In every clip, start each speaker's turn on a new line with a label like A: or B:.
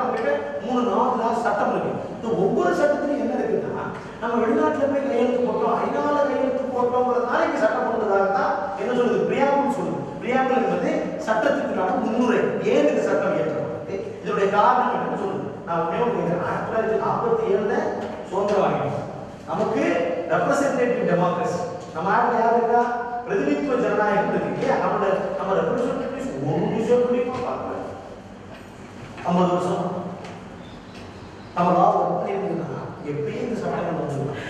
A: அப்படின்னு 3-4 சட்டம் இருக்கு. இந்த ஒவ்வொரு சட்டத்திலும் என்ன இருக்குன்னா, நம்ம வெளிநாட்டுல போய் கையெழுத்து போட்டோம், ஐநால கையெழுத்து போட்டோங்கிறதுனால இங்க சட்டம் கொண்டதாக தான் என்ன சொல்லுது, பிரியாம்பிள் சொல்லுது. பிரியாம்பிள் என்பது சட்டத்துக்குள்ளான முன்னுரை. ஏன் இந்த சட்டம் இயற்றப்பட்டது, இதனுடைய காரணம் என்னன்னு சொல்லுது. நான் ஒண்ணே ஒன்று கேட்கிறேன். 1947 சுதந்திரம் வாங்கினோம். நமக்கு ரெப்ரசன்டேட்டிவ் டெமோக்ரஸி, நம்ம நாட்டில் யார் இருக்கா, பிரதிநிதித்துவ ஜனநாயகம் இருக்கு. நம்ம ரெப்ரசன்டேட்டிவ்ஸ் ஒரு விஷயம் முடியுமா பார்க்கல. 50 வருஷம் நம்ம லா ஒர்க் பண்ணிருந்தா எப்பயும் இந்த சட்டங்கள் வந்துருக்கலாம்.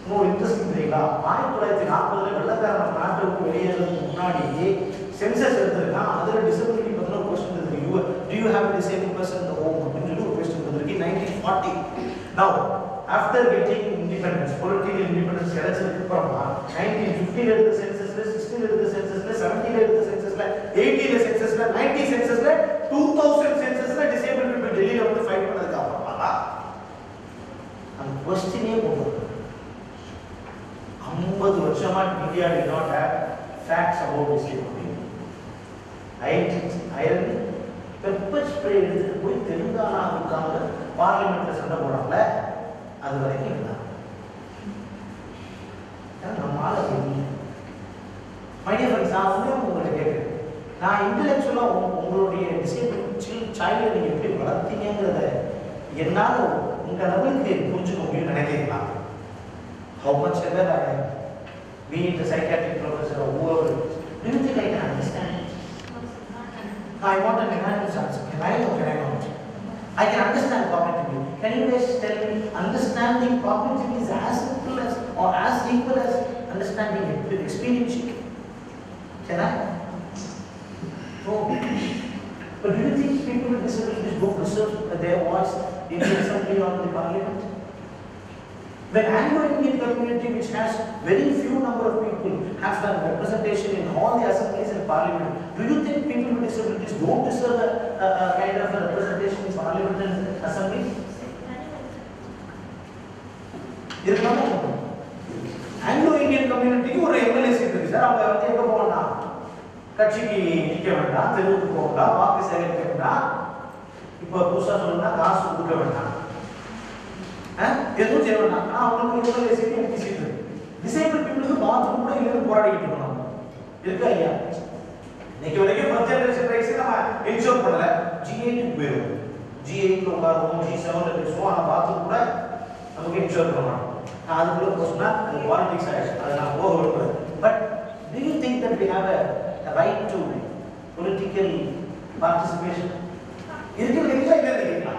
A: இன்னொரு இன்ட்ரெஸ்டிங் தெரியுங்களா, 1940 வெள்ளக்காரன் நம்ம நாட்டை விட்டு வெளியேறதுக்கு முன்னாடி சென்சஸ் எடுத்திருக்கான். அதில் டிசபிலிட்டி பற்றின ஒரு கொஸ்டின் இருக்கு. Do you have a disabled person in the home அப்படின்னு சொல்லி ஒரு கொஸ்டின் இருக்கு. 1940. Now after getting independence, political independence கிடைச்சதுக்கு அப்புறமா 1950 எடுத்த சென்சஸ்ல, 16 எடுத்த சென்சஸ்ல, 17 எடுத்த சென்சஸ்ல, 18 சென்சஸ்ல, 90 சென்சஸ்ல, 2000 சென்சஸ்ல டிசேபிள் பீப்பிள் டெல்லியில வந்து ஃபைட் பண்ணதுக்கு அப்புறமா அந்த क्वेश्चनே போடுது. 50 வருஷமா India did not have facts about disabled people. Iron pepper spray எடுத்துட்டு போய் தெலுங்கானாவுக்காக பார்லிமெண்ட்ல சண்டை போடுறாங்கல, அது வரைக்கும் இல்லை. நம்ம ஆள மைடியர் ஃப்ரெண்ட்ஸ், நான் வந்து உங்கள்கிட்ட கேட்குறேன், நான் இன்டெலெக்சுவலா உங்களுடைய டிசேபிள் சைல்டை நீங்க எப்படி வளர்த்தீங்கிறத என்னால் உங்க லெவலுக்கு புரிஞ்சுக்க முடியும்னு நினைக்கிறீங்களா? How much ever I am, be it a psychiatric professor or whoever, do you think I can understand it? I want an unanimous answer. Can I know? Can I not? I can understand cognitively. Can you guys tell me, understanding cognitively is as simple as or as equal as understanding it with experience? Can I? No. But do you think people with disabilities don't deserve their voice in the assembly or in the parliament? When Anglo-Indian community, which has very few number of people, has done representation in all the assemblies and parliament, do you think people with disabilities don't deserve a kind of a representation in parliament and assembly? Anglo-Indian community ஒரு MLA seat இருக்கு sir. அவங்க வந்து எங்க போகணும்னா கட்சிக்கு நிற்க வேண்டாம், தெருவுக்கு போகலாம், வாக்கு சேகரிக்க வேண்டாம், இப்போ புதுசா சொல்லணும்னா காசு கொடுக்க வேண்டாம், எதுவும் செய்ய வேண்டாம். ஆனால் அவங்களுக்கு எம்எல்ஏ சீட் எம்பி சீட் இருக்கு. டிசேபிள் பீப்புளுக்கு பாத்ரூம் கூட இல்லைன்னு போராடிக்கிட்டு இருக்கணும். இருக்கா ஐயா? இன்னைக்கு வரைக்கும் ஃபர்ஸ்ட் ஜெனரேஷன் ரைட்ஸ் நம்ம என்ஷூர் பண்ணல. G8 போயிடும், G8 உட்காருவோம், G7 பேசுவோம், ஆனால் பாத்ரூம் கூட நமக்கு என்ஷூர் பண்ண மாட்டோம். நான் அதுக்குள்ள போச்சுன்னா அது பாலிடிக்ஸ் ஆயிடுச்சு, அதை நான் போக விரும்புகிறேன். But do you think that we have a right to political participation? இருக்கிறீங்களா இல்லைங்களா?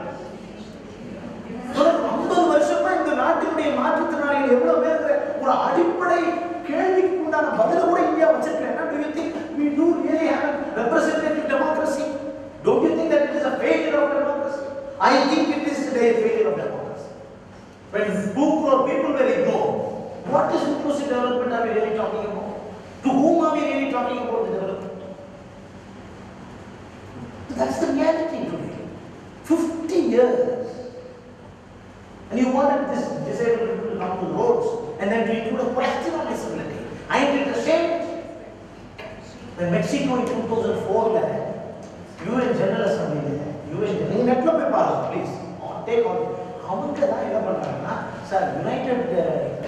A: 50 வருஷமா இந்த நாட்டினுடைய மாற்றுத்திறனாளிகள் எவ்வளவு பேர் ஒரு அடிப்படை கேள்விக்கு உண்டான பதில கூட இந்தியா வச்சிருக்கேன். Do you think we do really have a representative democracy? Don't you think that it is a failure of democracy? I think it is today a failure of democracy. When 2 crore people were ignored, what is inclusive development are we really talking about? To whom are we really talking about the development? That's the reality today. 50 years. And you wanted this disabled people to come to the roads and then to include a question on disability. Ain't it a shame? When Mexico in 2004, UN General Assembly, UN netlo pe pass, please, take on. அவங்க தான் என்ன பண்றாங்கன்னா, sir United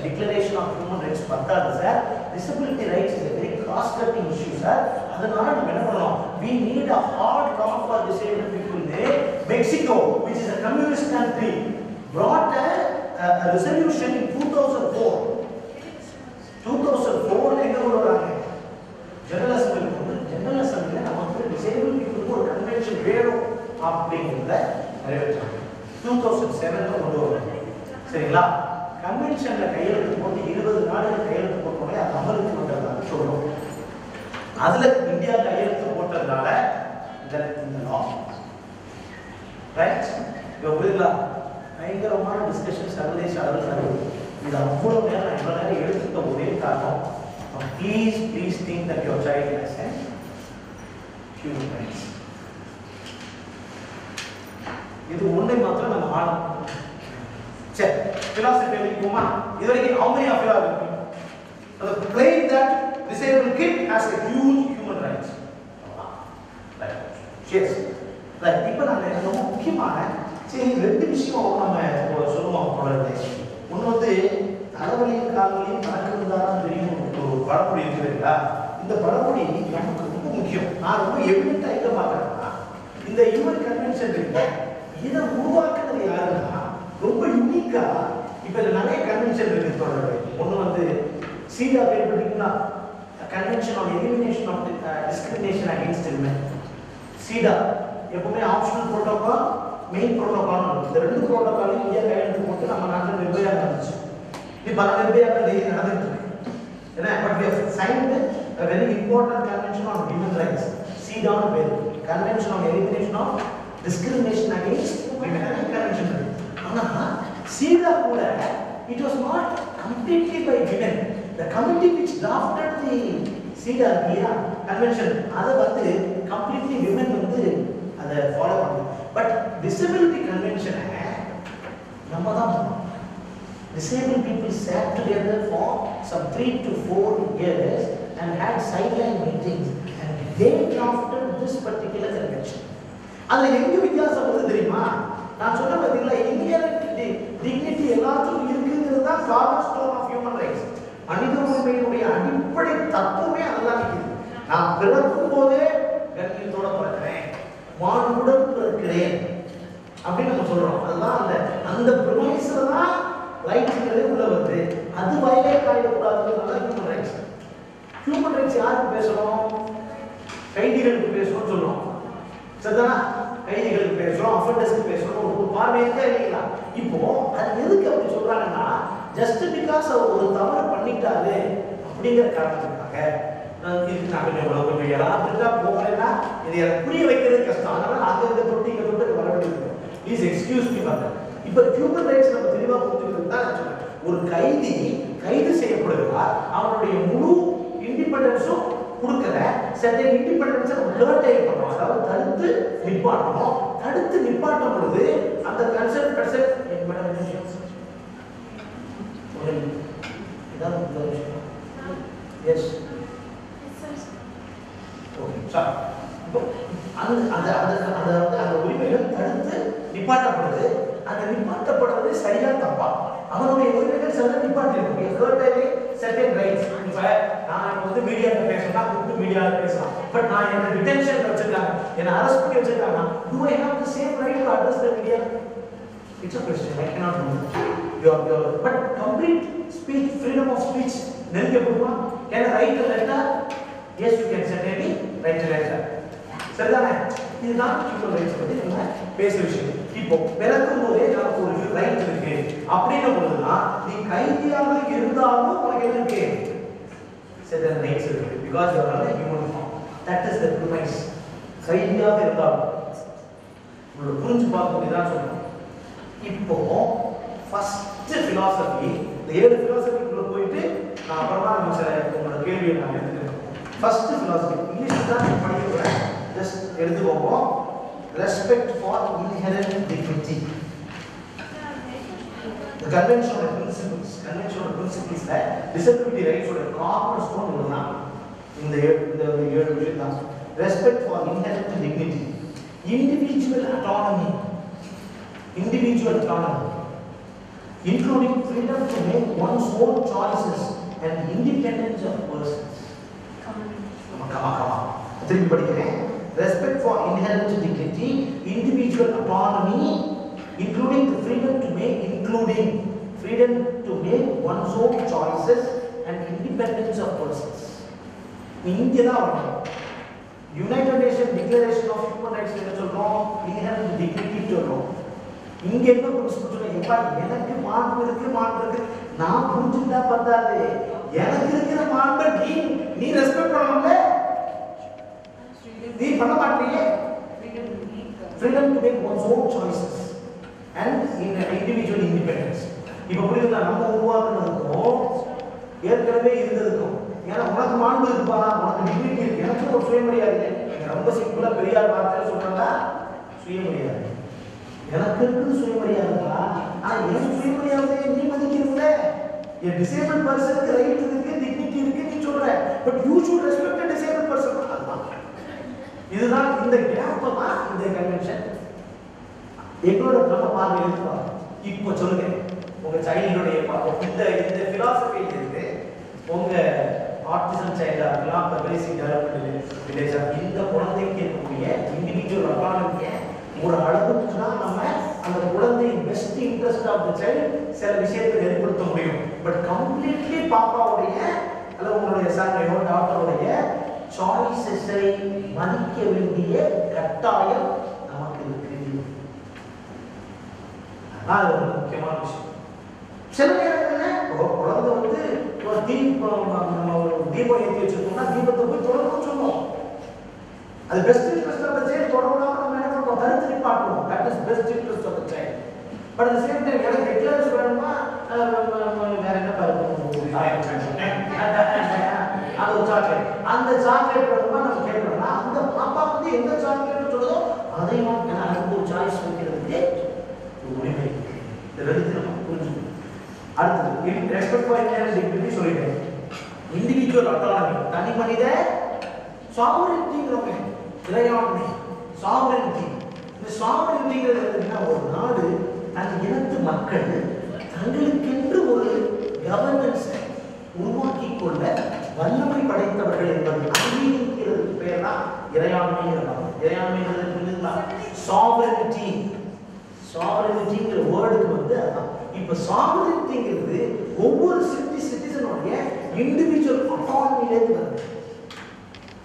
A: declaration of human rights பத்தாது sir, disability rights is a very cross cutting issue sir. அதனால நம்ம என்ன பண்ணோம், we need a hard law for disabled people. Mexico, which is a communist country, brought a resolution in 2004. 2004 எங்க வராங்க, general அசெம்பிளில நமக்கு disable பீப்புளுக்கு ஒரு கன்வென்ஷன் வேணும் அப்படிங்கிறத நிறைவேற்றாங்க. 2007 கொண்டு வரும். சரிங்களா? கன்வென்ஷன்ல கையெழுத்து போட்டு 20 நாடுகள் கையெழுத்து போட்டோடனே அது அமலுக்கு வந்ததாக சொல்றோம். அதுல இந்தியா கையெழுத்து போட்டதுனால இந்த லா ரைட் புரியுங்களா? பயங்கரமான டிஸ்கஷன் சர்வதேச அளவில் நடக்குது. இது அவ்வளவு நேரம் இவ்வளவு நேரம் எடுத்துக்க ஒரே காரணம், please think that your child has a human rights. இது ஒண்ணே மாத்திரம் நம்ம ஆளும். சரி, philosophy போமா. இதுவரைக்கும் how many of you are with me? The claim that disabled kid has a huge human rights. Right. Yes. Right. இப்போ நான் ரொம்ப முக்கியமான சரி 2 விஷயம் நம்ம சொல்லுவோம் தொடர்ந்து. ஒன்று வந்து தலைவலியும் கால்வலியும் கணக்கு இருந்தாலும் தெரியும் ஒரு பழமொழி இருக்குதுங்களா? இந்த பழமொழி நமக்கு ரொம்ப முக்கியம். நான் ரொம்ப எவிடென்ட்டாக எங்கே பார்க்குறேன்னா இந்த ஹியூமன் கன்வென்ஷன் இருக்கு, இதை உருவாக்குறது யாருன்னா ரொம்ப யூனிக்காக. இப்போ இதில் நிறைய கன்வென்ஷன் இருக்கு தொடர்பு. ஒன்று வந்து சீடா கேள்விப்பட்டீங்கன்னா Convention on Elimination of Discrimination Against Women. CEDAW எப்பவுமே ஆப்ஷனல் புரோட்டோகால், மெயின் புரோட்டோகால். இந்த 2 புரோட்டோகாலையும் இந்தியா கையெழுத்து போட்டு நம்ம நாட்டில் நிர்பயா நடந்துச்சு. இது பல நிர்பயாக்கள் டெய்லி நடந்துட்டு இருக்கு. ஏன்னா but we have signed a very important convention on human rights. CEDAW பேர், Convention on Elimination of Discrimination Against Women convention. ஆனா CEDAW கூட it was not completely by women. The committee which drafted the CEDAW convention அதை வந்து completely women வந்து அதை follow பண்ணுது. But disability convention நம்ம தான் disabled people sat together for some 3 to 4 years and had sideline meetings and they drafted this particular convention. அதுல எங்க வித்தியாசம் வருது தெரியுமா? நான் சொன்ன பாத்தீங்களா, inherent dignity எல்லாத்துக்கும் இருக்குங்கிறது தான் cornerstone of human rights. மனித உரிமையுடைய அடிப்படை தத்துவமே அதெல்லாம் இருக்குது. நான் பிறக்கும் போதே கண்ணியத்தோட பிறக்கிறேன், மாண்புடன் பிறக்கிறேன் அப்படின்னு நம்ம சொல்றோம். அதுதான் அந்த ப்ரிமைஸ்ல தான் ரைட்ஸ்ங்கிறதே உள்ள வருது. அது வயலேட் ஆகிடக்கூடாதுங்கிறதுனால ஹியூமன் ரைட்ஸ். ஹியூமன் ரைட்ஸ் யாருக்கு பேசுறோம்? கைதிகளுக்கு பேசுறோம்னு சொல்றோம். சரிதானா? கைதிகளுக்கு பேசுறோம், அஃபெண்டர்ஸ்க்கு பேசுறோம். ஒரு பார்வை இருக்கா இல்லைங்களா? இப்போ அது எதுக்கு அப்படி சொல்றாங்கன்னா, ஜஸ்ட் பிகாஸ் ஒரு தவறு பண்ணிட்டாரு அப்படிங்கிற காரணத்துக்காக இதுக்கு நான் கொஞ்சம் எல்லாத்துக்கா போகலைன்னா இது எனக்கு புரிய வைக்கிறது கஷ்டம். அதனால அங்க இந்த தொட்டி இங்க தொட்டு வர வேண்டியது. Please excuse me for that. இப்போ ஹியூமன் ரைட்ஸ் நம்ம தெளிவா புரிஞ்சுக்கிறது தான் நான் சொல்றேன். ஒரு கைதி கைது செய்யப்படுகிறார், அவனுடைய முழு இண்டிபெண்டன்ஸும் கொடுக்கல, சர்டன் இண்டிபெண்டன்ஸை கர்டைல் பண்றோம், அதாவது தடுத்து நிப்பாட்டணும். தடுத்து நிப்பாட்டும் பொழுது அந்த concern person S okay sir, அந்த உரிமைகள் தடுத்து நிப்பாட்டப்படுது. அந்த நிப்பாட்டப்படுறது சரியா தப்பா? அவனுடைய உரிமைகள் சரியா நிப்பாட்டிருக்கும். Certain rights. இப்ப நான் வந்து மீடியாவில் பேசணும்னா கூப்பிட்டு மீடியாவில் பேசலாம். பட் நான் என்ன டிடென்ஷன் வச்சிருக்காங்க, என்ன அரெஸ்ட் பண்ணி வச்சிருக்காங்க, do I have the same right to address the media? It's a question. I cannot do that. But complete speech, freedom of speech நெருங்கப்படுமா? Can I write a letter? Yes, you can certainly write a letter. சரிதானே? இதுதான் human rights பத்தி நம்ம பேசுற விஷயம். இப்போ பிறக்கும் போதே நமக்கு ஒரு ரைட் இருக்கு அப்படின்ற பொழுதுதான் நீ கைதியாக இருந்தாலும் உனக்கு என்ன இருக்கு? certain rights இருக்கு. Because you are a human form. That is the premise. கைதியாக இருந்தாலும் உங்களை புரிஞ்சு பார்க்க இதான் சொல்றேன். இப்போ ஃபர்ஸ்ட் philosophy, இந்த 7 philosophy-க்குள்ள போயிட்டு நான் அப்புறமா நம்ம சில உங்களோட கேள்வியை நான் எடுத்துக்கிறேன். ஃபர்ஸ்ட் philosophy இங்கிலீஷ் தான் படிக்க போறேன். ஜஸ்ட் எடுத்துக்கோங்க. Respect for inherent dignity. The convention of principles that disability rights ஓட cornerstone இதுதான். இந்த 7 விஷயம் தான். Respect for inherent dignity, individual autonomy, including freedom to make one's own choices and independence of persons. Come on. திருப்பி படிக்கிறேன். Respect for inherent dignity, individual autonomy, including the freedom to make one's own choices and independence of persons. இங்கே தான் வரணும். United nation declaration of human rights என்ன சொல்றோம்? Inherent dignity சொல்றோம். இங்க என்ன பிரின்சிபல் சொல்றேன்? எப்பா எனக்கு மாண்பு இருக்கு, நான் புரிஞ்சுட்டா பத்தாது. எனக்கு இருக்கிற மாண்பை நீ ரெஸ்பெக்ட் பண்ணணும்ல, நீ பண்ண மாட்டீங்க. freedom to make one's own choices and individual independence. இப்போ புரியுதா? நம்ம உருவாக்குனதுக்கும் ஏற்கனவே இருந்ததுக்கும், ஏன்னா உனக்கு மாண்பு இருக்குப்பா, உனக்கு டிக்னிட்டி இருக்கு, எனக்கு ஒரு சுயமரியாதை. ரொம்ப சிம்பிளா பெரியார் வார்த்தையில சொல்றாங்க, சுயமரியாதை. எனக்கு இருக்குது சுயமரியாதைப்பா, ஆனா எனக்கு சுயமரியாதையை நீ மதிக்கிறீங்களே. a disabled personக்கு ரைட் இருக்கு, டிக்னிட்டி இருக்கு நீ சொல்ற, but you should respect a disabled person. இதுதான் இந்த கேப் தான் இந்த கன்வென்ஷன் எங்களோட பிரம்ம பார்வையில் இருக்கிறோம். இப்போ சொல்லுங்க, உங்க சைல்டுடைய இந்த இந்த பிலாசபியில இருந்து உங்க ஆர்டிசன் சைல்டா இருக்கலாம், பேசிக் டெவலப்மெண்ட் வில்லேஜா, இந்த குழந்தைக்கு இருக்கக்கூடிய இண்டிவிஜுவல் அட்டானமியை ஒரு அளவுக்கு தான் நம்ம அந்த குழந்தையின் best interest of the child சில விஷயத்தை ஏற்படுத்த முடியும். பட் கம்ப்ளீட்லி பாப்பாவுடைய அல்லது உங்களுடைய சன்னையோ டாக்டருடைய சாய்ஸஸை மதிக்க வேண்டிய கட்டாயம் நமக்கு இருக்கு. அது ஒரு முக்கியமான விஷயம். சில நேரங்களில் குழந்தை வந்து ஒரு தீபம் ஏற்றி வச்சிருக்கோம்னா தீபத்தை போய் தொடர்ந்து சொல்லுவோம். அது best interest of the child தொடர்ந்தாம நம்ம என்ன பண்ணுவோம், தடுத்து நிப்பாட்டுவோம். That is best interest of the child. But at the same time எனக்கு ரெகுலர்ஸ் வேணுமா, வேற என்ன பருப்பு அது ஒரு சாக்லேட், அந்த சாக்லேட் வேணுமா நம்ம கேட்கணும்னா அந்த பாப்பா வந்து எந்த சாக்லேட் சொல்லுதோ அதை எனக்கு ஒரு சாய்ஸ் வைக்கிறதுக்கு உரிமை. இந்த ரெண்டு நம்ம புரிஞ்சுக்கணும். அடுத்தது ரெஸ்பெக்ட் ஃபார் இண்டிவிஜுவல் டிக்னிட்டி சொல்லிட்டேன். இண்டிவிஜுவல் அட்டானமி, தனி மனித சாவரிட்டிங்கிறவங்க இறையாண்மை சாவரிட்டி. இந்த சாவரிட்டிங்கிறது என்ன, ஒரு நாடு தன் இனத்து மக்கள் தங்களுக்கென்று ஒரு கவர்னன்ஸை உருவாக்கி கொள்ள வல்லமை படைத்தவர்கள் என்பது அங்கீகரிக்கிறதுக்கு பேர் தான் இறையாண்மைங்கிறாங்க. இறையாண்மைங்கிறது புரிஞ்சுங்களா? சாவரிட்டி, சாவரிட்டிங்கிற வேர்டுக்கு வந்து அதான். இப்போ சாவரிட்டிங்கிறது ஒவ்வொரு சிட்டிசனுடைய இண்டிவிஜுவல் அட்டானமிலேருந்து வருது.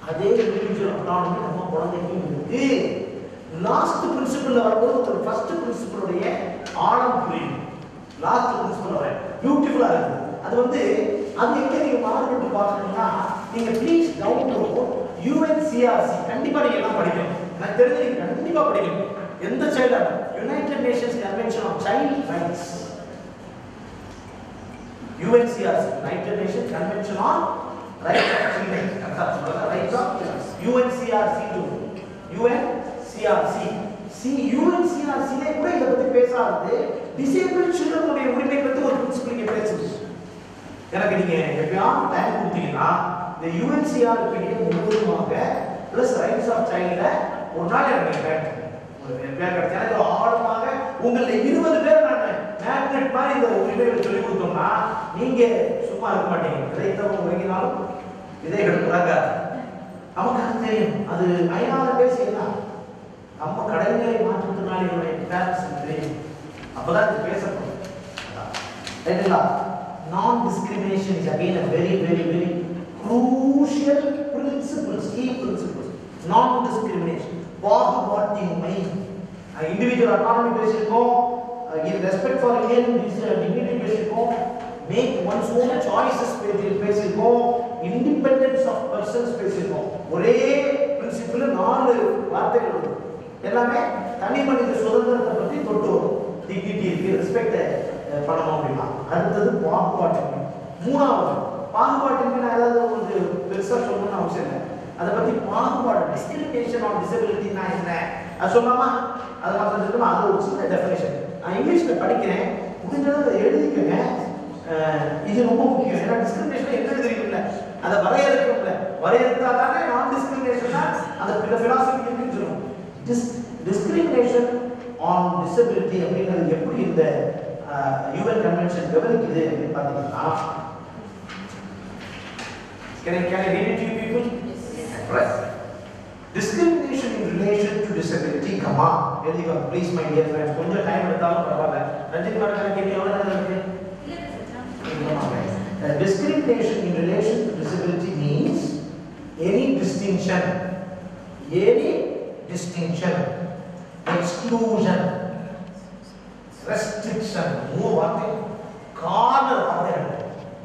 A: அதே இண்டிவிஜுவல் அட்டானமி நம்ம குழந்தைக்கும் இருக்கு. லாஸ்ட் பிரின்சிபல்ல வரும்போது ஒரு ஃபர்ஸ்ட் பிரின்சிபலுடைய ஆழம் புரியும். லாஸ்ட் பிரின்சிபல் வர பியூட்டிஃபுல்லா இருக்கு. அது வந்து அது எங்க நீங்க மார்க்கெட் பார்க்கணும்னா நீங்க ப்ளீஸ் டவுன்லோட் UNCRC கண்டிப்பா நீங்க எல்லாம் படிக்கணும். எனக்கு தெரிஞ்சு நீங்க கண்டிப்பா படிக்கணும். எந்த சைல்டா United Nations Convention on Child Rights, UNCRC United Nations Convention on Rights of Children, கரெக்ட்டா சொல்றேன், rights of UNCRC to UNCRC UNCRC லே கூட இத பத்தி பேசாதது டிசேபிள்ட் சில்ட்ரனுடைய உரிமை பத்தி ஒரு பிரின்சிபல் இங்க பேசுது. எனக்கு நீங்க எப்பயாவது டைம் கொடுத்தீங்கன்னா இந்த UNCRC முழுவதுமாக பிளஸ் ரைட்ஸ் ஆஃப் சைல்ட்ல ஒரு நாள் எனக்கு டைம் எனக்கு ஆழமாக உங்களை 20 பேர் நான் மேக்னெட் மாதிரி இந்த உரிமைகளை சொல்லி கொடுத்தோம்னா நீங்க சும்மா இருக்க மாட்டீங்க. விதைத்தவங்க உறங்கினாலும் விதைகள் உறங்காது. நமக்கு அது தெரியும். அது ஐநால பேசியதான் நம்ம கடைநிலை மாற்றத்தினாலே பேரண்ட்ஸ் தெரியும். அப்பதான் இது பேசப்படும். ரைட்டுங்களா? நான் discrimination is again a very very very crucial principles, key principles. நான் டிஸ்கிரிமினேஷன், பாகுபாட்டின்மை, இண்டிவிஜுவல் அட்டானமி பேசியிருக்கோம், ரெஸ்பெக்ட் ஃபார் இண்டிவிஜுவல் டிக்னிட்டி பேசியிருக்கோம், மேக் ஒன்ஸ் ஓன் சாய்ஸஸ் பேசியிருக்கோம், இண்டிபெண்டன்ஸ் ஆஃப் பர்சன்ஸ் பேசியிருக்கோம். ஒரே பிரின்சிபிள் 4 வார்த்தைகள் வருது. எல்லாமே தனி மனித சுதந்திரத்தை பற்றி தொட்டு வரும். டிக்னிட்டி இருக்கு, ரெஸ்பெக்ட் பண்ணணும் அப்படின்னா. அடுத்தது பாகுபாட்டின்மை. மூணாவது பாகுபாட்டின்மை நான் ஏதாவது உங்களுக்கு பெருசாக சொல்லணும்னு அவசியம் இல்லை. அதை பற்றி பாகுபாடு டிஸ்கிரிமினேஷன் ஆன் டிசபிலிட்டினா என்ன அது சொல்லாமா? அதை மாத்திரம் இருக்குமா? அது ஒரு சின்ன டெஃபினேஷன். நான் இங்கிலீஷில் படிக்கிறேன், முடிஞ்சதை அதை எழுதிக்கங்க. இது ரொம்ப முக்கியம். ஏன்னா டிஸ்கிரிமினேஷன் என்ன தெரியுமில்ல, அதை வரையறுக்கல. வரையறுத்தா தானே நான் டிஸ்கிரிமினேஷன் அந்த பிலாசபி இருக்குன்னு சொல்லுவோம். டிஸ்கிரிமினேஷன் ஆன் டிசபிலிட்டி அப்படிங்கிறது எப்படி இந்த UN கன்வென்ஷன் விவரிக்குது அப்படின்னு பார்த்தீங்கன்னா, can I read it to you people? Right. Discrimination in relation to disability, comma, please my dear friends, கொஞ்சம் டைம் எடுத்தாலும் பரவாயில்ல. ரஞ்சித் மேடம் கேட்க எவ்வளவு நேரம் இருக்கு? Discrimination in relation to disability means any distinction, exclusion, restriction, மூணு வார்த்தை கார்னர் வார்த்தைகள்.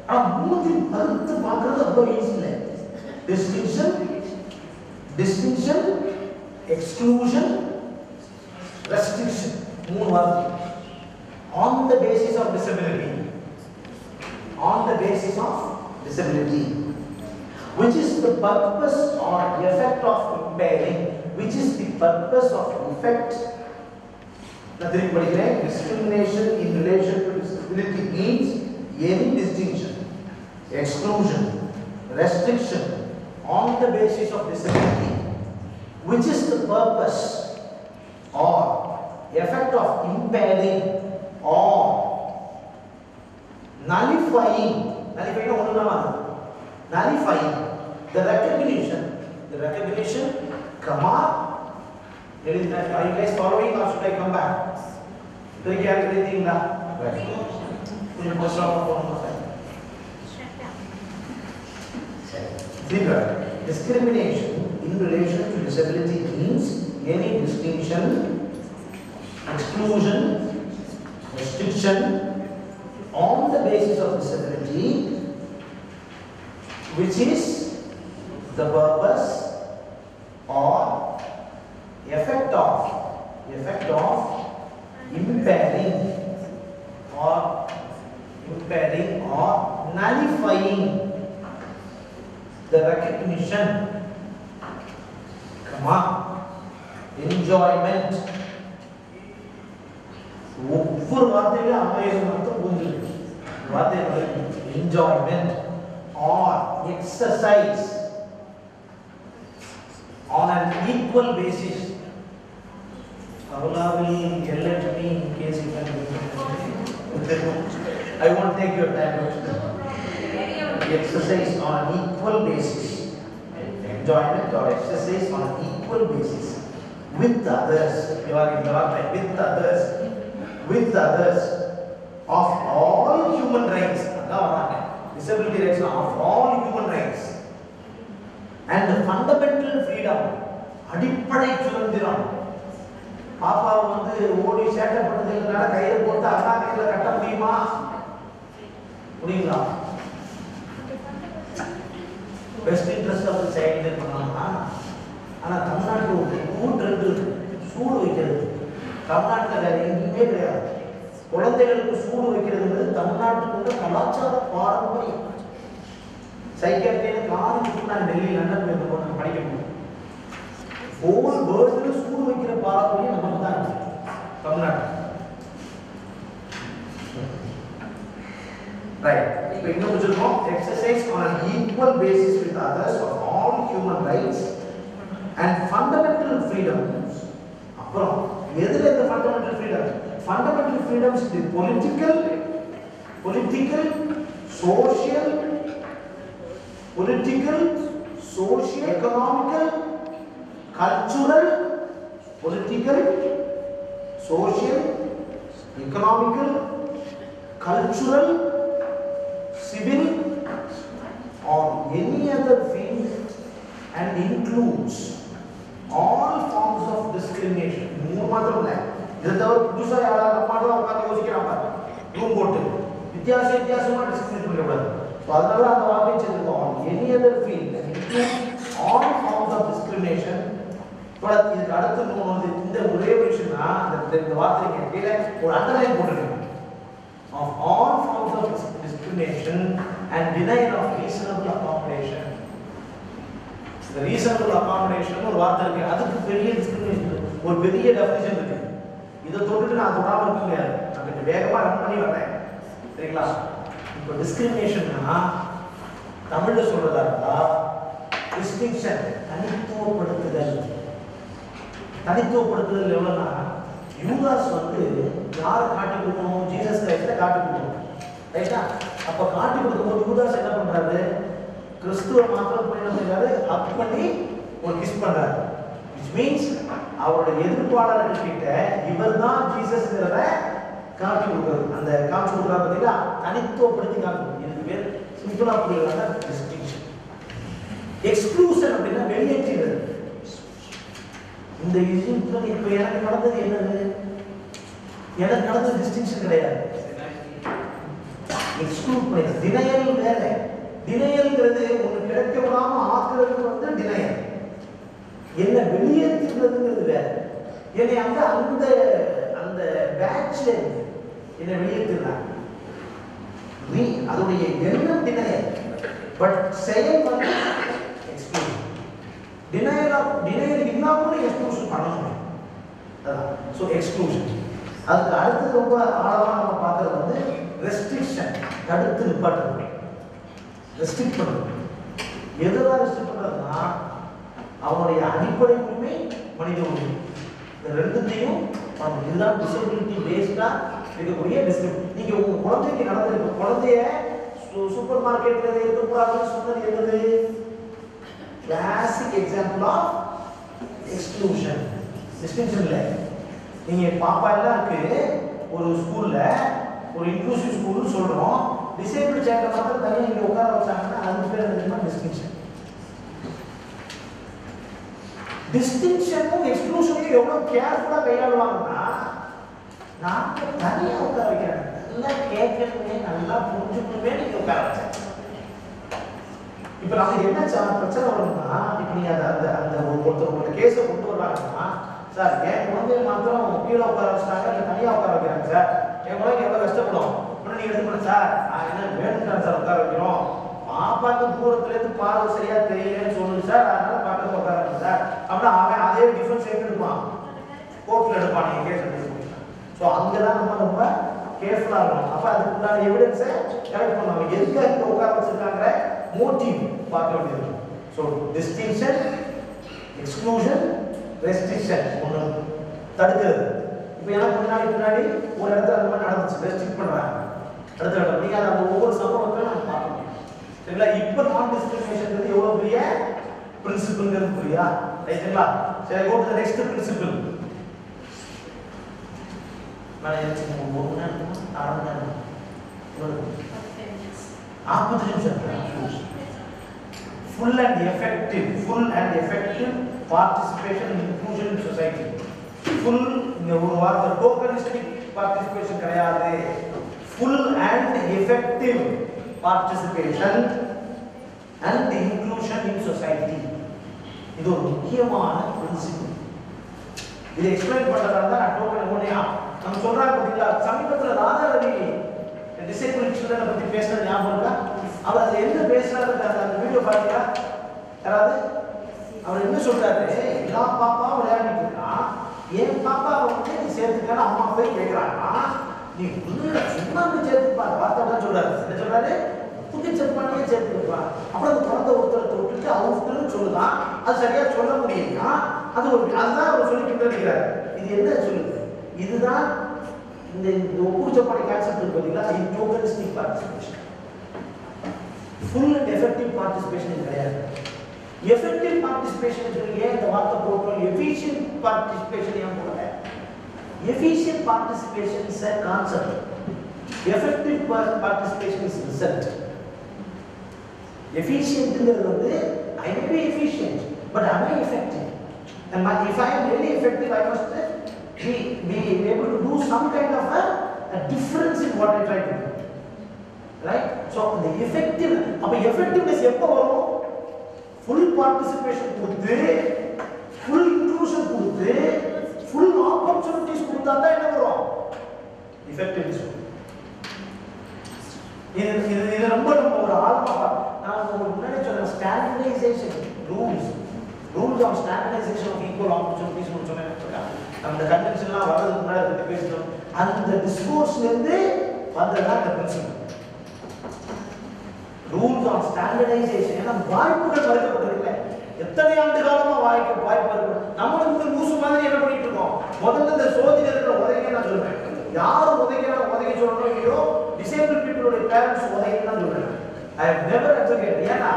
A: ஆனா மூணு பகுத்து பார்க்கிறது அவ்வளவு ஈஸி இல்லை. distinction, exclusion, restriction, மூணு வார்த்தை. on the basis of disability, which is the purpose or effect of impairing, which is the purpose of effect. Nothing but discrimination in relation to disability means any distinction, exclusion, restriction on the basis of disability, which is the purpose or effect of impairing or nullifying the recognition, comma, are you guys following or should I come back? Do you have anything now? Right. Discrimination in relation to disability means any distinction, exclusion, restriction on the basis of disability which is the purpose or effect of impairing or nullifying the recognition, comma, enjoyment. ஒவ்வொரு வார்த்தையில ஆயிரம் அர்த்தம் புரிஞ்சிருக்கு. வார்த்தை enjoyment or exercise on an equal basis. Allah will yell at me in case you can. I won't take your time. Exercise on an equal basis. Enjoyment or exercise on an equal basis with others. You are in the right, with others of all human rights. Disability rights of all human rights and the fundamental freedom. அடிப்படை சுதந்திரம். பாப்பா வந்து ஓடி சேட்டை பண்ணதுனால கையில போட்டு அண்ணா கையில கட்ட முடியுமா? முடியுங்களா? Best interest of the child பண்ணலாம். ஆனா தமிழ்நாட்டுல ஒரு ரெண்டு சூடு வைக்கிறது தமிழ்நாட்டில் வேற எங்கேயுமே கிடையாது. குழந்தைகளுக்கு சூடு வைக்கிறது தமிழ்நாட்டுக்குள்ள கலாச்சார பாரம்பரியம். சைக்கியாட்ரியில காலேஜுக்கு நான் டெல்லி லண்டன் போய் படிக்க முடியும். ஒவ்வொரு வேர்ல்டுல சூடு வைக்கிற பாரம்பரியம் நமக்கு தான் இருக்கு தமிழ்நாட்டில். ரைட், இப்போ இங்க முடிச்சிருக்கோம். Exercise on an equal basis with others of all human rights and fundamental freedoms. அப்புறம் எதுல இந்த fundamental freedom? Fundamental freedoms the political, social, economical, cultural, political, social, economical, cultural, civil or any other field and includes all forms of discrimination. மூணு மாத்திரம் இல்லை, இதை தவிர புதுசா யாராவது நம்மளால உட்காந்து யோசிக்கிறாங்க ரூம் போட்டு வித்தியாசமா டிஸ்கிரிமினேட் பண்ணக்கூடாது. அதனால அந்த வார்த்தையை சேர்த்துக்கோம். Any other field all forms of discrimination. இதுக்கு அடுத்து இந்த ஒரே விஷயம் தான் இந்த வார்த்தைக்கு கீழே ஒரு அண்டர்லைன் போட்டுருக்கேன். Of all forms of discrimination and denial of reasonable accommodation. The reasonable accommodation ஒரு வார்த்தை இருக்கு, அதுக்கு பெரிய டிஸ்கிரிமினேஷன் ஒரு பெரிய டெஃபினிஷன் இருக்கு. இதை தொட்டுட்டு நான் தொடாம இருக்க முடியாது. நான் கொஞ்சம் வேகமா ரன் பண்ணி வரேன், சரிங்களா? இப்போ டிஸ்கிரிமினேஷன்னா தமிழ்ல சொல்றதா இருந்தா டிஸ்டிங்ஷன், தனித்துவப்படுத்துதல். தனித்துவப்படுத்துதல் எவ்வளவுனா யூதாஸ் யாரை காட்டி கொடுக்கணும்? ஜீசஸ் கிரைஸ்ட காட்டி கொடுக்கணும், ரைட்டா? அப்ப காட்டி கொடுக்கும்போது யூதாஸ் என்ன பண்றாரு? கிறிஸ்துவ மாத்திரம் போய் என்ன செய்யறாரு? ஹக் பண்ணி ஒரு கிஸ் பண்றாரு. which means அவருடைய எதிர்ப்பாளர்கள் கிட்ட இவர் தான் ஜீசஸ்ங்கிறத காட்டி கொடுக்குறது. அந்த காட்சி கொடுக்குறாரு பார்த்தீங்களா? தனித்துவப்படுத்தி காட்டு. இதுக்கு பேர் சிம்பிளா புரியல டிஸ்டிங்ஷன். எக்ஸ்க்ளூஷன் அப்படின்னா வெளியேற்றுகிறது. இந்த விஷயத்துல இப்ப எனக்கு நடந்தது என்னது? எனக்கு நடந்தது டிஸ்டிங்ஷன் கிடையாது, எக்ஸ்க்ளூட் பண்ணி. டினையல் வேற. டினையல்ங்கிறது ஒண்ணு கிடைக்க விடாம ஆக்குறது டினையல். என்ன வெளியேற்றுறதுங்கிறது வேற. என்னை அந்த அந்த பேட்ச்ல என்ன வெளியேற்றுறாங்க, அதோடைய எண்ணம் டினையல், பட் செயல் எக்ஸ்க்ளூட். டினையல் இல்லாம எக்ஸ்க்ளூஷன் பண்ண முடியும். அதான் ஸோ எக்ஸ்க்ளூஷன். அதுக்கு அடுத்து ரொம்ப ஆழமா நம்ம பார்க்கறது ரெஸ்ட்ரிக்ஷன், தடுத்து நிப்பாட்டுறது, ரெஸ்ட்ரிக்ட் பண்ணுறது. எதுதான் ரெஸ்ட்ரிக்ட் பண்ணுறதுன்னா அவனுடைய அடிப்படை உரிமை மனித உரிமை. இந்த ரெண்டுத்தையும் இதுதான் டிசபிலிட்டி பேஸ்டா இருக்கக்கூடிய டிஸ்கிரிப்ட். நீங்க உங்க குழந்தைக்கு நடந்திருக்க குழந்தைய சூப்பர் மார்க்கெட்ல இருக்கக்கூடாதுன்னு சொன்னது என்னது? Classic example of exclusion. Distinction இல்லை. நீங்க பாப்பா எல்லாம் இருக்கு ஒரு ஸ்கூல்ல, ஒரு இன்க்ளூசிவ் ஸ்கூல்னு சொல்றோம், டிசேபிள் சைல்ட மாத்திரம் தனியாக இங்க உட்கார வச்சாங்கன்னா அது பேர் என்னன்னா டிஸ்டிங்ஷன். டிஸ்டிங்ஷனும் எக்ஸ்க்ளூஷனும் எவ்வளவு கேர்ஃபுல்லா கையாளுவாங்கன்னா, நான் தனியா உட்கார வைக்கிறேன், நல்லா கேட்கணுமே, நல்லா புரிஞ்சுக்கணுமே நீங்க உட்கார வச்சேன். இப்ப நமக்கு என்ன பிரச்சனை வரும்னா, இப்ப நீங்க அந்த அந்த ஒருத்தர் கேஸை கொண்டு வர்றாங்கன்னா, சார் என் குழந்தைய மாத்திரம் கீழே உட்கார வச்சுட்டாங்க, நீங்க தனியா உட்கார வைக்கிறாங்க சார், என் குழந்தைங்க எவ்வளவு கஷ்டப்படும். நீங்க எடுத்துக்கணும் சார், நான் என்ன வேணும்னு சார் உட்கார வைக்கிறோம், பாப்பாக்கு தூரத்துல இருந்து பார்வை சரியா தெரியலன்னு சொல்லுது சார், அதனால பக்கத்துல உட்கார வைக்கிறேன் சார் அப்படின்னா அவன் அதே டிஃபரன்ஸ் எடுத்துப்பான், கோர்ட்ல எடுப்பான் நீங்க கேஸ் எடுத்து. ஸோ அங்கதான் நம்ம ரொம்ப கேர்ஃபுல்லா இருக்கணும். அப்ப அதுக்கு உண்டான எவிடன்ஸை கலெக்ட் பண்ணணும். எதுக்காக உட்கார வச்சிருக்காங்க மோட்டிவ் பார்க்க வேண்டியது. ஸோ டிஸ்டிங்ஷன், எக்ஸ்க்ளூஷன், ரெஸ்ட்ரிக்ஷன் ஒன்று தடுக்கிறது. இப்போ எனக்கு முன்னாடி ஒரு இடத்துல அந்த மாதிரி நடந்துச்சு, ரெஸ்ட்ரிக்ட் பண்ணுறாங்க அடுத்த இடம். நீங்கள் அந்த ஒவ்வொரு சம்பவத்தையும் நம்ம பார்க்க முடியும். சரிங்களா? இப்போ நான் டிஸ்கிரிமினேஷன் எவ்வளோ பெரிய பிரின்சிபிள்ங்கிறது புரியா? ரைட்டுங்களா? சரி, go to the next principle. நான் எனக்கு 1 மணி நேரம் 1/2 மணி நேரம் 40 நிமிஷம். Full and effective participation and inclusion in society. Full இந்த ஒரு வார்த்தை டோக்கனிஸ்டிக் participation கிடையாது. Full and effective participation and inclusion in society. இது ஒரு முக்கியமான பிரின்சிபிள். இதை எக்ஸ்பிளைன் பண்றதா தான் டோக்கன் ஓனியா நம்ம சொல்றாங்க. பாத்தீங்களா, சமீபத்தில் ராதா ரவி டிசேபிள் சில்ட்ரனை பத்தி பேசுறது ஞாபகம் இருக்கா? அவர் அதுல என்ன பேசுறாரு அந்த வீடியோ பாத்தீங்களா? யாராவது அவர் என்ன சொல்றாரு? எல்லா பாப்பாவும் விளையாடிட்டு இருக்கான், என் பாப்பா வந்து நீ சேர்த்துக்கான அம்மா போய் கேட்கிறாங்க, நீ சும்மா சேர்த்துப்பா. வார்த்தை தான் சொல்றாரு. என்ன சொல்றாரு? புதிய செருப்பானியே சேர்த்துப்பா. அப்புறம் அந்த குழந்தை ஒருத்தரத்தை விட்டுட்டு அவங்களுக்கு சொல்லுதான், அது சரியா சொல்ல முடியும்னா அது ஒரு அதுதான் அவர் சொல்லிக்கிட்டு இருக்கிறார். இது என்ன சொல்லுது? இதுதான் இந்த ஒப்புச்சப்பாடி கான்செப்ட் இருக்கு பார்த்தீங்களா? இது tokenistic participation. Full and effective participation கிடையாது. எஃபெக்டிவ் பார்ட்டிசிபேஷன் ஏன் இந்த வார்த்தை போடுறோம்? எஃபிஷியன்ட் பார்ட்டிசிபேஷன் ஏன் போடல? Efficient participation is a concept. Effective participation is result. Efficient வந்து I may be efficient, but am I effective? And if I am really effective, I must be able to do some kind of a difference in what I try to do. Right? So the effective, அப்ப effectiveness எப்போ வரும்? Full participation கொடுத்து, full inclusion கொடுத்து, full opportunities கொடுத்தா தான் என்ன வரும்? Effectiveness. இது ரொம்ப ஒரு ஆழ்மா. நான் உங்களுக்கு முன்னாடி சொன்ன standardisation rules of standardisation of equal opportunities சொன்னேன். அந்த கன்வென்ஷன்லாம் வர்றதுக்கு முன்னாடி பற்றி பேசணும். அந்த டிஸ்கோர்ஸ்ல இருந்து வந்ததுதான் இந்த பிரின்சிபல் ரூல்ஸ் ஆஃப் ஸ்டாண்டர்டைசேஷன். ஏன்னா வாய்ப்புகள் மறுக்கப்பட்டிருக்கல. எத்தனை ஆண்டு காலமா வாய்ப்பு இருக்கு. நம்மளுக்கு லூசு மாதிரி என்ன பண்ணிட்டு இருக்கோம்? முதல்ல இந்த சோதிடர்கள் உதவிங்க நான் சொல்றேன். யாரும் உதவி சொல்லணும் இல்லையோ, டிசேபிள் பீப்புளோட பேரண்ட்ஸ் உதவின்னு தான் சொல்றேன். I have never advocate. ஏன்னா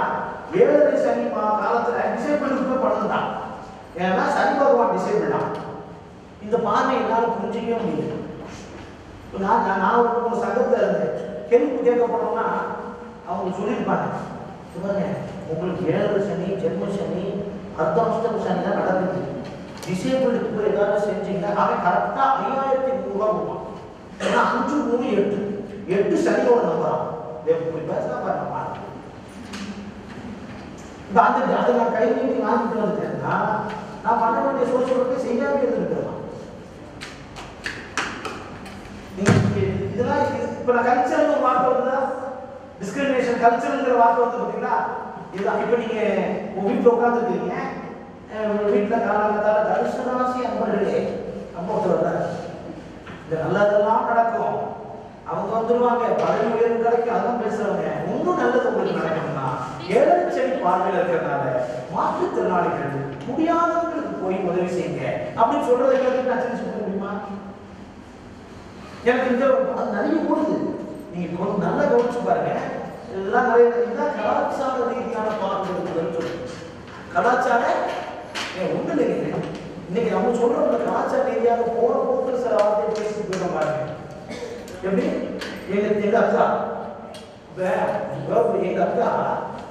A: 7 சனி காலத்துல டிசேபிளுக்கு பண்ணலாம். ஏன்னா சனி பகவான் டிசேபிள் தான். இந்த பார்வை என்னால புரிஞ்சிக்கவே முடியல. நான் ஒரு சங்கத்துல இருந்து ஹெல்ப் கேட்க போனோம்னா அவங்க சொல்லியிருப்பாங்க, பாருங்க உங்களுக்கு 7 சனி, ஜென்ம சனி, அர்த்தாஷ்டம சனி தான் நடக்குது. டிசேபிளுக்கு போய் ஏதாவது செஞ்சீங்கன்னா அவன் கரெக்டா 5300 ரூபாய் கொடுப்பான். ஏன்னா 5 3 8 சனியோட நம்பரான். எப்படி பேசினா பாருங்க. இப்போ அதை நான் கை நீட்டி வாங்கிட்டு வந்துட்டேன்னா நான் பண்ண வேண்டிய சோசியல் ஒர்க்கை செய்யாமல் இருந்துருக்கலாம். இதெல்லாம் இப்போ நான் கல்ச்சர்னு ஒரு வார்த்தை வருதா? டிஸ்கிரிமினேஷன் கல்ச்சருங்கிற வார்த்தை வந்து பார்த்தீங்கன்னா இதுதான். இப்போ நீங்கள் உங்கள் வீட்டில் உட்காந்துருக்கீங்க, வீட்டில் காலங்கத்தால தரிசனாசி அன்பர்களே அப்போ ஒருத்தர் வர்றாரு, இந்த நல்லதெல்லாம் நடக்கும், அவங்க வந்துருவாங்க, பதவி உயர்வு கிடைக்கும், அதெல்லாம் பேசுறவங்க. இன்னும் நல்லது உங்களுக்கு நடக்கணும்னா ஏழரை சனி பார்வையில் இருக்கிறதுனால மாற்றுத்திறனாளிகள் முடியாதவங்களுக்கு போய் உதவி செய்யுங்க அப்படின்னு சொல்றதை கேட்டு நான் செஞ்சு சொல்ல முடியுமா? எனக்கு இந்த அது நிறைய ஓடுது. நீங்க கொஞ்சம் நல்லா கவனிச்சு பாருங்க. இதெல்லாம் நிறைய இதுதான் கலாச்சார ரீதியான பார்வைகள் சொல்லுங்க. கலாச்சார ஒண்ணு இல்லைங்க. இன்னைக்கு நம்ம சொல்றோம் கலாச்சார ரீதியாக போற போக்குல சில வார்த்தை பேசிட்டு போயிடும் பாருங்க. எப்படி எங்க அக்கா எங்க அக்கா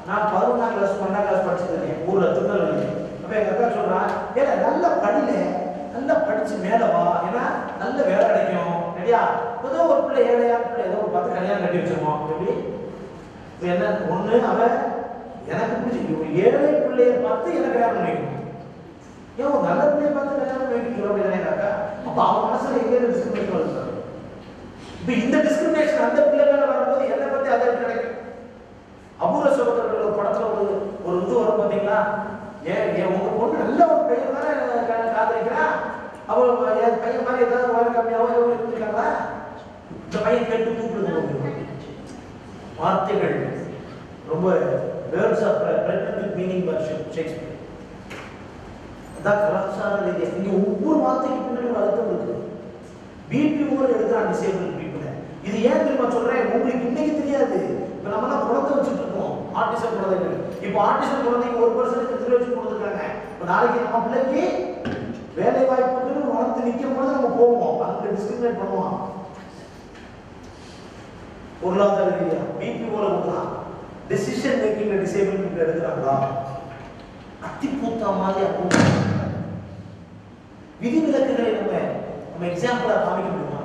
A: நான் 11ஆம் கிளாஸ் 12ஆம் கிளாஸ் படிச்சிருக்கேன் ஊர்ல திருநெல்வேலி. அப்ப எங்க அக்கா சொல்றான், ஏன்னா நல்லா படில நல்லா படிச்சு மேல வா, ஏன்னா நல்ல வேலை கிடைக்கும். சரியா? ஏதோ ஒரு பிள்ளை ஏழையான பிள்ளை ஏதோ பார்த்து கல்யாணம் கட்டி வச்சிருக்கோம். எப்படி என்ன ஒண்ணு அவ எனக்கு பிடிச்சி ஒரு ஏழை பிள்ளைய பார்த்து எனக்கு கல்யாணம் பண்ணிக்கணும். ஏன் ஒரு நல்ல பிள்ளைய பார்த்து கல்யாணம் பண்ணிக்க சொல்ல முடியாது எங்க அக்கா? அப்ப அவன் மனசுல எங்கே டிஸ்கிரிமினேஷன் வருது? இப்ப இந்த டிஸ்கிரிமினேஷன் அந்த பிள்ளை மேல வரும்போது என்னை பத்தி அதை கிடைக்கும். அபூர்வ சகோதரர்கள் ஒரு படத்துல ஒரு இது வரும் பாத்தீங்களா? ஏன் உங்க பொண்ணு நல்ல ஒரு பையன் தானே காதலிக்கிறா, அவள் என் பையன் மாதிரி ஏதாவது உயரம் கம்மியாவோ இருந்திருக்காங்களா? இந்த பையன் கேட்டு கூப்பிடுது. வார்த்தைகள் ரொம்ப words of pregnant meaning version Shakespeare. அதான் கலாச்சார ரீதியா இங்க ஒவ்வொரு வார்த்தைக்கு பின்னாடி ஒரு அர்த்தம் இருக்கு. பிபிஓ எடுக்கிறான் டிசேபிள் பீப்புள். இது ஏன் தெரியுமா சொல்றேன்? உங்களுக்கு இன்னைக்கு தெரியாது. இப்ப நம்ம எல்லாம் குழந்தை வச்சுட்டு இருக்கோம், ஆர்டிசம் குழந்தைகள். இப்போ ஆர்டிசம் குழந்தைங்க 1% திரும்ப வச்சு கொடுத்துருக்காங்க. இப்போ நாளைக்கு நம்ம பிள்ளைக்கு வேலை வாய்ப்புன்னு வளர்த்து நிற்கும் போது நம்ம போவோம், அங்க டிஸ்கிரிமினேட் பண்ணுவோம். பொருளாதார ரீதியா பிபிஓல கொடுக்கலாம். டெசிஷன் மேக்கிங்ல டிசேபிள் பீப்புள் எடுக்கிறாங்களா? அத்திப்பூத்தா மாதிரி அப்போ விதிவிலக்குகளை நம்ம எக்ஸாம்பிளா காமிக்க முடியுமா?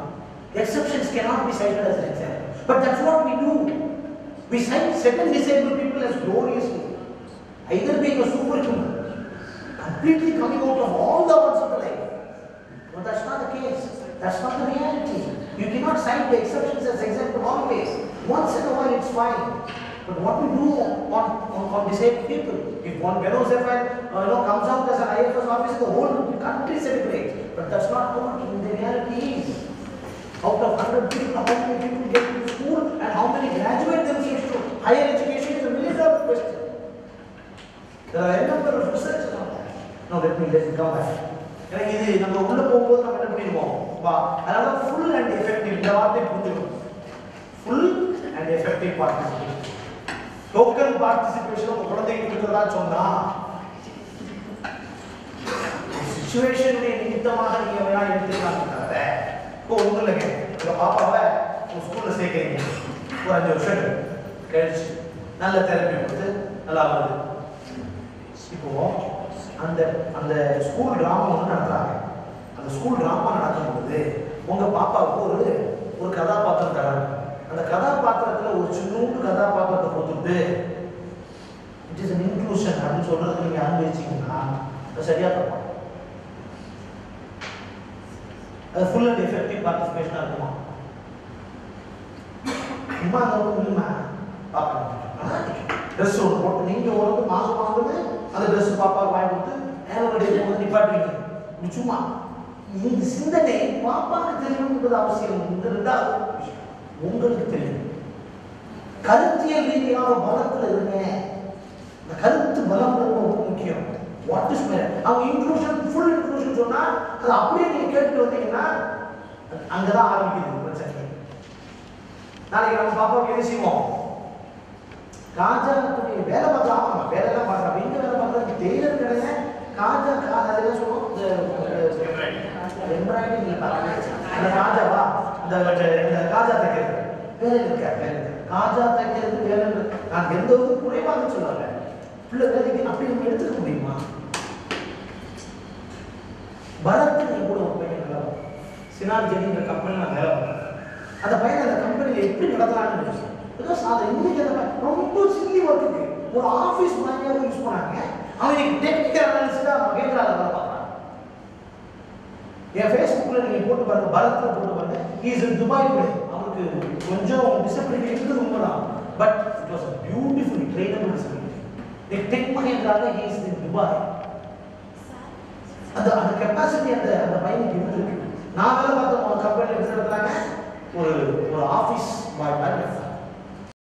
A: Exceptions cannot be cited as an example. But that's what we do. We cite certain disabled people as gloriously, either being a superhuman, completely coming out of all the odds of the life. But that's not the case. That's not the reality. You cannot cite the exceptions as example always. Once in a while it's fine. But what we do on disabled people, if one Benozephan comes out as an IFS officer, the whole country celebrates. But that's not how the reality is. Out of 100 people, how many people get to school and how many graduate themselves to higher education is a million-dollar question. There are a number of research on that. Now let me come back. எனக்கு இது நம்ம உள்ள போகும்போது நம்ம என்ன பண்ணிடுவோம்? அதனால full and effective இந்த வார்த்தை புரிஞ்சுக்கணும். Full and effective participation. Token participation உங்க குழந்தைக்கு கொடுக்கறதா சொன்னா சிச்சுவேஷனுடைய நிமித்தமாக நீங்க வேணா எடுத்துக்கலாம். இப்போ ஒன்றும் இல்லைங்க, உங்க பாப்பாவை உங்க ஸ்கூல்ல சேர்க்கிறீங்க, ஒரு 5 வருஷம் கழிச்சு நல்ல தெரப்பி கொடுத்து நல்லா வருது. இப்போ அந்த அந்த ஸ்கூல் டிராமா ஒன்று நடத்துறாங்க. அந்த ஸ்கூல் டிராமா நடக்கும்போது உங்க பாப்பாவுக்கு ஒரு கதாபாத்திரம் தராங்க. அந்த கதாபாத்திரத்துல ஒரு சின்னூண்டு கதாபாத்திரத்தை கொடுத்துட்டு இட் இஸ் an inclusion அப்படின்னு சொல்றதுக்கு நீங்க அனுபவிச்சீங்கன்னா அது சரியா தப்பா? அது ஃபுல் அண்ட் எஃபெக்டிவ் பார்ட்டிசிபேஷனா இருக்குமா? சும்மா இல்லைமா பாப்பா ட்ரெஸ் ஒன்று போட்டு நீங்க ஒரு மாதம் வாங்குது அந்த ட்ரெஸ் பாப்பாவுக்கு வாங்கி கொடுத்து ஆனுவல் டே போது நிப்பாட்டுவீங்க. சும்மா இந்த சிந்தனை பாப்பாவுக்கு தெரியணுன்றது அவசியம். இந்த 2வது உங்களுக்கு தெரியும். கருத்தியல் ரீதியான பலத்தில் இருங்க. இந்த கருத்து பலம் ரொம்ப முக்கியம். வாட் இஸ் மேர் அவங்க இன்க்ளூஷன் ஃபுல் இன்க்ளூஷன் சொன்னா அது அப்படியே நீங்க கேட்டு வந்தீங்கன்னா அங்கதான் ஆரம்பிக்குது பிரச்சனை. நாளைக்கு நம்ம பாப்பாவுக்கு என்ன செய்வோம்? காஜாவுடைய வேலை பார்க்கலாம், வேலை எல்லாம் பார்க்கலாம். எங்க வேலை பார்க்கறது? டெய்லர் கிடையாது. காஜா அதெல்லாம் சொல்லுவோம். எம்ப்ராய்டரி அந்த காஜாவா அந்த காஜா தைக்கிறது வேலை இருக்காது. காஜா தைக்கிறது வேலை நான் எந்த ஒரு குறைவாக சொல்லுவாங்க. பிள்ளை வேலைக்கு அப்படி நம்ம எடுத்துக்க முடியுமா? பரத் நீ கூட ஒரு பையன் நல்லா சினார்ஜிங்கிற கம்பெனியில் நான் வேலை பண்ணுறேன். அந்த பையன் அந்த கம்பெனியில் எப்படி நடத்துறாங்கன்னு ஏதோ சாதனை. இன்னைக்கு அந்த ரொம்ப சில்லி ஒர்க்குக்கு ஒரு ஆஃபீஸ் மாதிரியாக யூஸ் பண்ணாங்க. அவனுக்கு டெக்னிக்கல் அனாலிசிஸாக மகேந்திராவில் வேலை பார்க்குறான். என் ஃபேஸ்புக்கில் நீங்கள் போட்டு பாருங்க, பரத்தில் போட்டு பாருங்க. இஸ் இன் துபாய் கூட. அவனுக்கு கொஞ்சம் டிசபிலிட்டி இருக்குது உண்மைதான். But it was a beautiful trainable disability. Tech மகேந்திராவில் ஹி இஸ் இன் துபாய். அந்த கெப்பாசிட்டி அந்த பையனுக்கு இருந்திருக்கு. நான் வேலை பார்த்த கம்பெனியில் எப்படி நடத்துறாங்க? ஒரு ஆபீஸ் பாய் மாதிரி